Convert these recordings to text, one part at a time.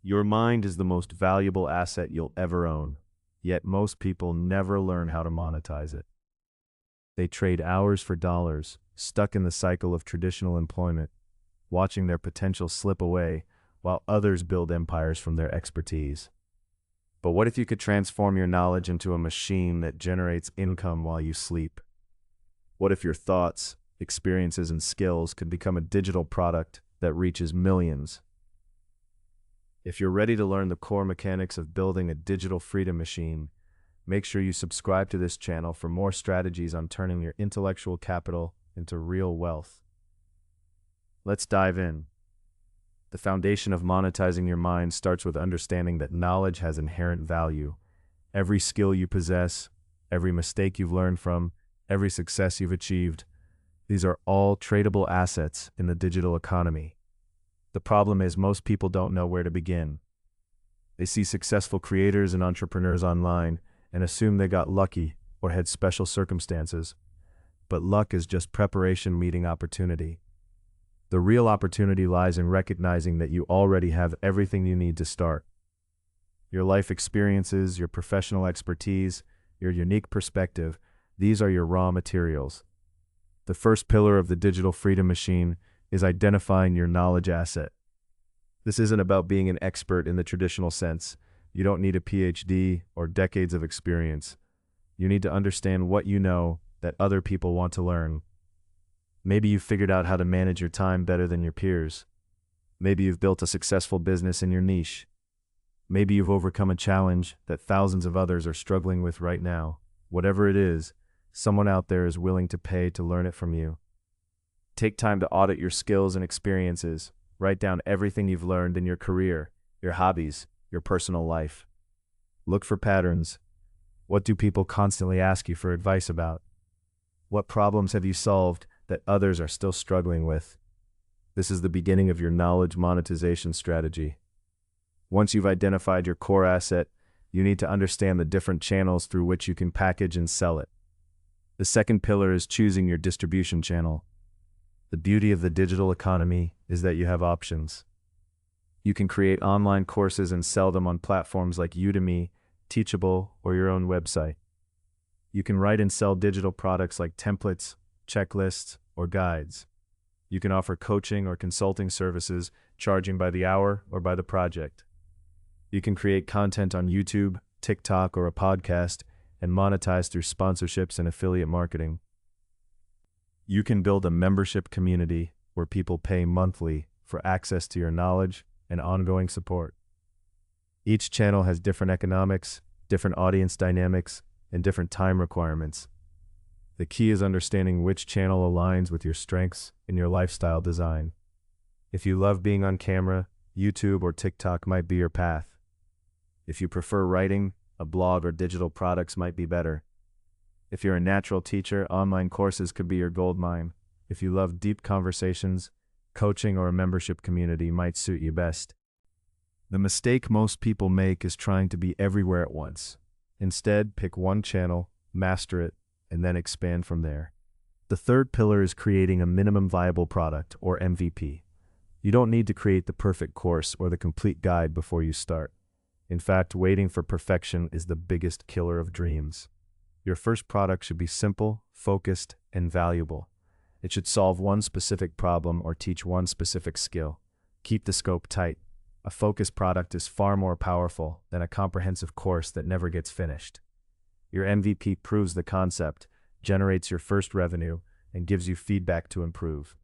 Your mind is the most valuable asset you'll ever own, yet most people never learn how to monetize it. They trade hours for dollars, stuck in the cycle of traditional employment, watching their potential slip away while others build empires from their expertise. But what if you could transform your knowledge into a machine that generates income while you sleep? What if your thoughts, experiences, and skills could become a digital product that reaches millions? If you're ready to learn the core mechanics of building a digital freedom machine, make sure you subscribe to this channel for more strategies on turning your intellectual capital into real wealth. Let's dive in. The foundation of monetizing your mind starts with understanding that knowledge has inherent value. Every skill you possess, every mistake you've learned from, every success you've achieved, these are all tradable assets in the digital economy. The problem is most people don't know where to begin. They see successful creators and entrepreneurs online and assume they got lucky or had special circumstances. But luck is just preparation meeting opportunity. The real opportunity lies in recognizing that you already have everything you need to start. Your life experiences, your professional expertise, your unique perspective, these are your raw materials. The first pillar of the digital freedom machine is identifying your knowledge asset. This isn't about being an expert in the traditional sense. You don't need a PhD or decades of experience. You need to understand what you know that other people want to learn. Maybe you've figured out how to manage your time better than your peers. Maybe you've built a successful business in your niche. Maybe you've overcome a challenge that thousands of others are struggling with right now. Whatever it is, someone out there is willing to pay to learn it from you. Take time to audit your skills and experiences. Write down everything you've learned in your career, your hobbies, your personal life. Look for patterns. What do people constantly ask you for advice about? What problems have you solved that others are still struggling with? This is the beginning of your knowledge monetization strategy. Once you've identified your core asset, you need to understand the different channels through which you can package and sell it. The second pillar is choosing your distribution channel. The beauty of the digital economy is that you have options. You can create online courses and sell them on platforms like Udemy, Teachable, or your own website. You can write and sell digital products like templates, checklists, or guides. You can offer coaching or consulting services, charging by the hour or by the project. You can create content on YouTube, TikTok, or a podcast and monetize through sponsorships and affiliate marketing. You can build a membership community where people pay monthly for access to your knowledge and ongoing support. Each channel has different economics, different audience dynamics, and different time requirements. The key is understanding which channel aligns with your strengths and your lifestyle design. If you love being on camera, YouTube or TikTok might be your path. If you prefer writing, a blog or digital products might be better. If you're a natural teacher, online courses could be your goldmine. If you love deep conversations, coaching or a membership community might suit you best. The mistake most people make is trying to be everywhere at once. Instead, pick one channel, master it, and then expand from there. The third pillar is creating a minimum viable product, or MVP. You don't need to create the perfect course or the complete guide before you start. In fact, waiting for perfection is the biggest killer of dreams. Your first product should be simple, focused, and valuable. It should solve one specific problem or teach one specific skill. Keep the scope tight. A focused product is far more powerful than a comprehensive course that never gets finished. Your MVP proves the concept, generates your first revenue, and gives you feedback to improve.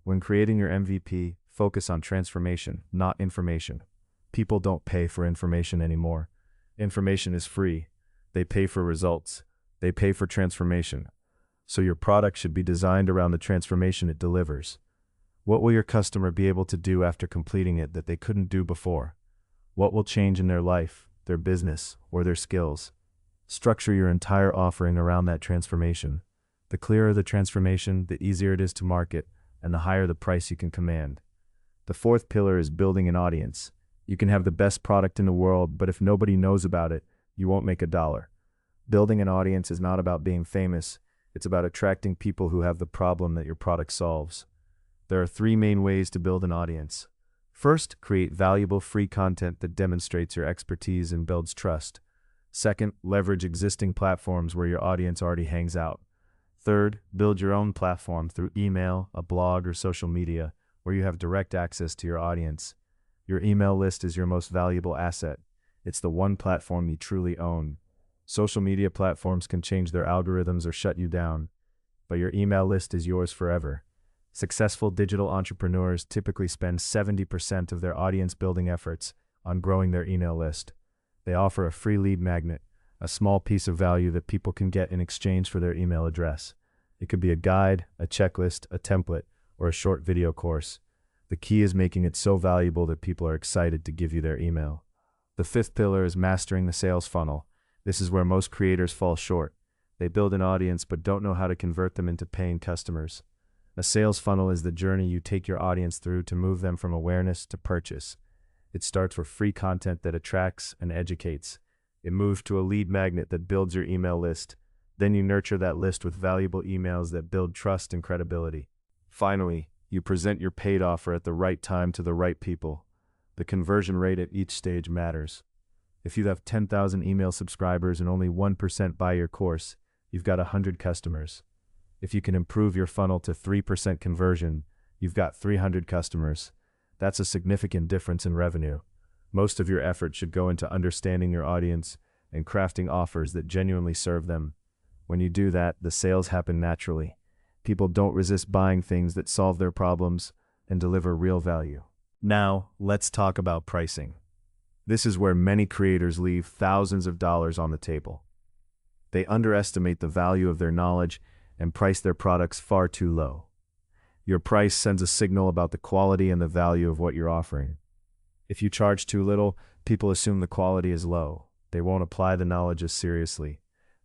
When creating your MVP, focus on transformation, not information. People don't pay for information anymore. Information is free. They pay for results. They pay for transformation. So your product should be designed around the transformation it delivers. What will your customer be able to do after completing it that they couldn't do before? What will change in their life, their business, or their skills? Structure your entire offering around that transformation. The clearer the transformation, the easier it is to market, and the higher the price you can command. The fourth pillar is building an audience. You can have the best product in the world, but if nobody knows about it, you won't make a dollar. Building an audience is not about being famous. It's about attracting people who have the problem that your product solves. There are three main ways to build an audience. First, create valuable free content that demonstrates your expertise and builds trust. Second, leverage existing platforms where your audience already hangs out. Third, build your own platform through email, a blog, or social media where you have direct access to your audience. Your email list is your most valuable asset. It's the one platform you truly own. Social media platforms can change their algorithms or shut you down, but your email list is yours forever. Successful digital entrepreneurs typically spend 70% of their audience building efforts on growing their email list. They offer a free lead magnet, a small piece of value that people can get in exchange for their email address. It could be a guide, a checklist, a template, or a short video course. The key is making it so valuable that people are excited to give you their email. The fifth pillar is mastering the sales funnel. This is where most creators fall short. They build an audience but don't know how to convert them into paying customers. A sales funnel is the journey you take your audience through to move them from awareness to purchase. It starts with free content that attracts and educates. It moves to a lead magnet that builds your email list. Then you nurture that list with valuable emails that build trust and credibility. Finally, you present your paid offer at the right time to the right people. The conversion rate at each stage matters. If you have 10,000 email subscribers and only 1% buy your course, you've got 100 customers. If you can improve your funnel to 3% conversion, you've got 300 customers. That's a significant difference in revenue. Most of your effort should go into understanding your audience and crafting offers that genuinely serve them. When you do that, the sales happen naturally. People don't resist buying things that solve their problems and deliver real value. Now, let's talk about pricing. This is where many creators leave thousands of dollars on the table. They underestimate the value of their knowledge and price their products far too low. Your price sends a signal about the quality and the value of what you're offering. If you charge too little, people assume the quality is low. They won't apply the knowledge as seriously.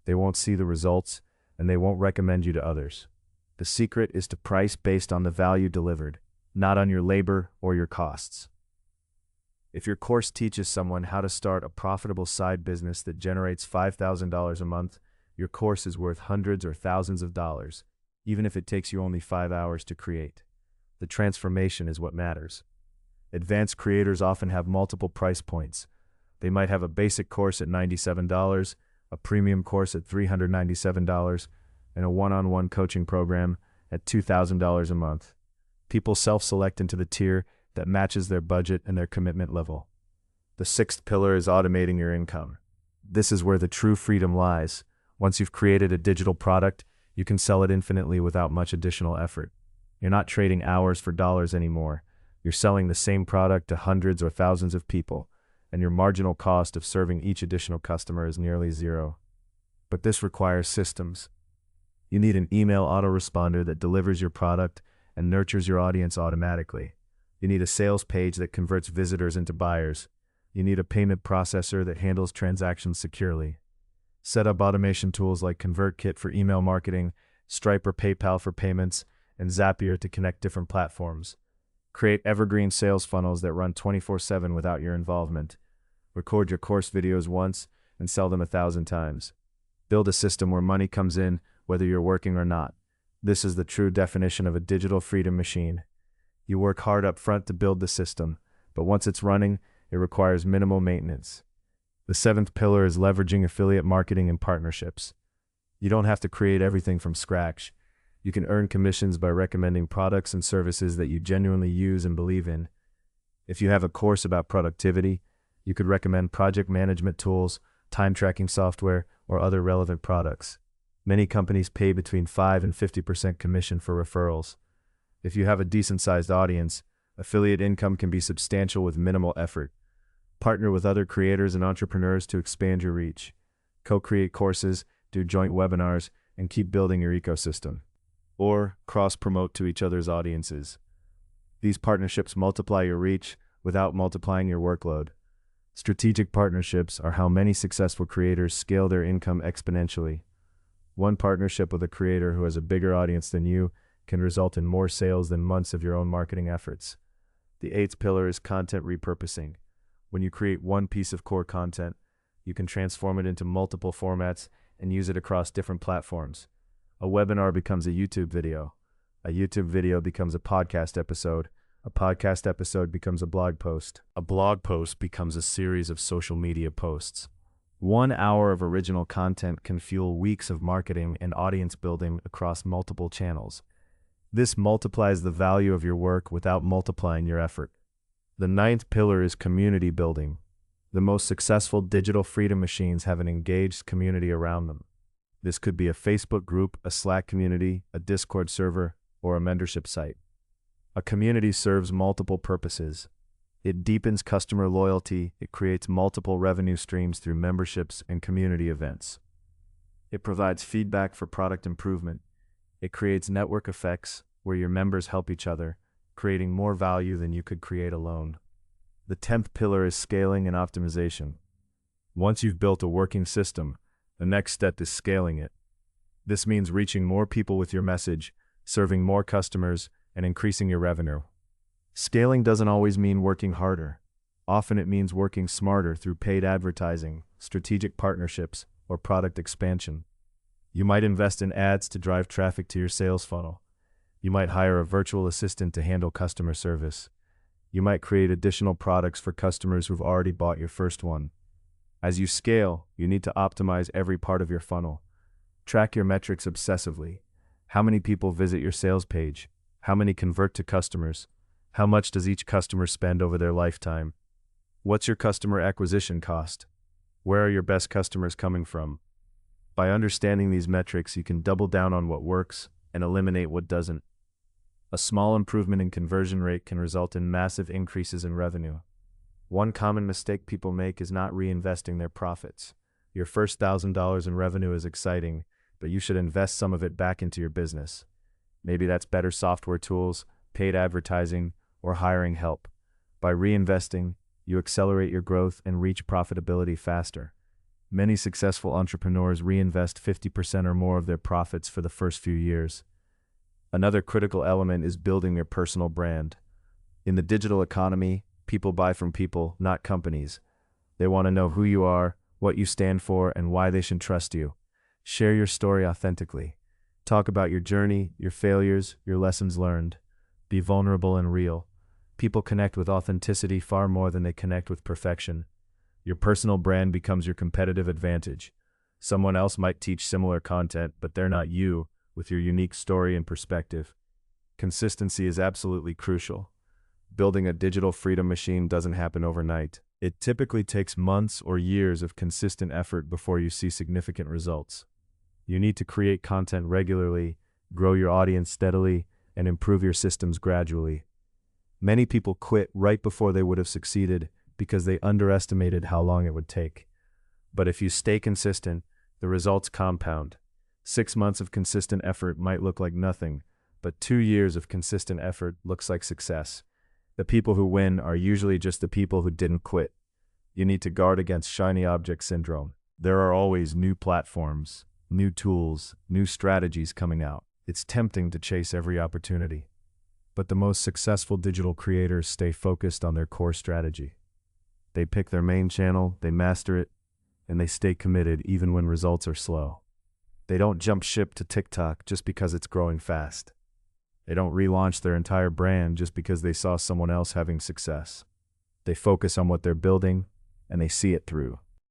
They won't see the results, and they won't recommend you to others. The secret is to price based on the value delivered, not on your labor or your costs. If your course teaches someone how to start a profitable side business that generates $5,000 a month, your course is worth hundreds or thousands of dollars, even if it takes you only 5 hours to create. The transformation is what matters. Advanced creators often have multiple price points. They might have a basic course at $97, a premium course at $397, and a one-on-one coaching program at $2,000 a month. People self-select into the tier that matches their budget and their commitment level. The sixth pillar is automating your income. This is where the true freedom lies. Once you've created a digital product, you can sell it infinitely without much additional effort. You're not trading hours for dollars anymore. You're selling the same product to hundreds or thousands of people, and your marginal cost of serving each additional customer is nearly zero. But this requires systems. You need an email autoresponder that delivers your product and nurtures your audience automatically. You need a sales page that converts visitors into buyers. You need a payment processor that handles transactions securely. Set up automation tools like ConvertKit for email marketing, Stripe or PayPal for payments, and Zapier to connect different platforms. Create evergreen sales funnels that run 24/7 without your involvement. Record your course videos once and sell them 1,000 times. Build a system where money comes in whether you're working or not. This is the true definition of a digital freedom machine. You work hard up front to build the system, but once it's running, it requires minimal maintenance. The seventh pillar is leveraging affiliate marketing and partnerships. You don't have to create everything from scratch. You can earn commissions by recommending products and services that you genuinely use and believe in. If you have a course about productivity, you could recommend project management tools, time tracking software, or other relevant products. Many companies pay between 5 and 50% commission for referrals. If you have a decent-sized audience, affiliate income can be substantial with minimal effort. Partner with other creators and entrepreneurs to expand your reach. Co-create courses, do joint webinars, and keep building your ecosystem. Or cross-promote to each other's audiences. These partnerships multiply your reach without multiplying your workload. Strategic partnerships are how many successful creators scale their income exponentially. One partnership with a creator who has a bigger audience than you can result in more sales than months of your own marketing efforts. The eighth pillar is content repurposing. When you create one piece of core content, you can transform it into multiple formats and use it across different platforms. A webinar becomes a YouTube video. A YouTube video becomes a podcast episode. A podcast episode becomes a blog post. A blog post becomes a series of social media posts. 1 hour of original content can fuel weeks of marketing and audience building across multiple channels. This multiplies the value of your work without multiplying your effort. The 9th pillar is community building. The most successful digital freedom machines have an engaged community around them. This could be a Facebook group, a Slack community, a Discord server, or a mentorship site. A community serves multiple purposes. It deepens customer loyalty, it creates multiple revenue streams through memberships and community events. It provides feedback for product improvement. It creates network effects where your members help each other, creating more value than you could create alone. The 10th pillar is scaling and optimization. Once you've built a working system, the next step is scaling it. This means reaching more people with your message, serving more customers, and increasing your revenue. Scaling doesn't always mean working harder. Often it means working smarter through paid advertising, strategic partnerships, or product expansion. You might invest in ads to drive traffic to your sales funnel. You might hire a virtual assistant to handle customer service. You might create additional products for customers who've already bought your first one. As you scale, you need to optimize every part of your funnel. Track your metrics obsessively. How many people visit your sales page? How many convert to customers? How much does each customer spend over their lifetime? What's your customer acquisition cost? Where are your best customers coming from? By understanding these metrics, you can double down on what works and eliminate what doesn't. A small improvement in conversion rate can result in massive increases in revenue. One common mistake people make is not reinvesting their profits. Your first $1,000 in revenue is exciting, but you should invest some of it back into your business. Maybe that's better software tools, paid advertising, or hiring help. By reinvesting, you accelerate your growth and reach profitability faster. Many successful entrepreneurs reinvest 50% or more of their profits for the first few years. Another critical element is building your personal brand. In the digital economy, people buy from people, not companies. They want to know who you are, what you stand for, and why they should trust you. Share your story authentically. Talk about your journey, your failures, your lessons learned. Be vulnerable and real. People connect with authenticity far more than they connect with perfection. Your personal brand becomes your competitive advantage. Someone else might teach similar content, but they're not you, with your unique story and perspective. Consistency is absolutely crucial. Building a digital freedom machine doesn't happen overnight. It typically takes months or years of consistent effort before you see significant results. You need to create content regularly, grow your audience steadily, and improve your systems gradually. Many people quit right before they would have succeeded because they underestimated how long it would take. But if you stay consistent, the results compound. 6 months of consistent effort might look like nothing, but 2 years of consistent effort looks like success. The people who win are usually just the people who didn't quit. You need to guard against shiny object syndrome. There are always new platforms, new tools, new strategies coming out. It's tempting to chase every opportunity. But the most successful digital creators stay focused on their core strategy. They pick their main channel, they master it, and they stay committed even when results are slow. They don't jump ship to TikTok just because it's growing fast. They don't relaunch their entire brand just because they saw someone else having success. They focus on what they're building, and they see it through.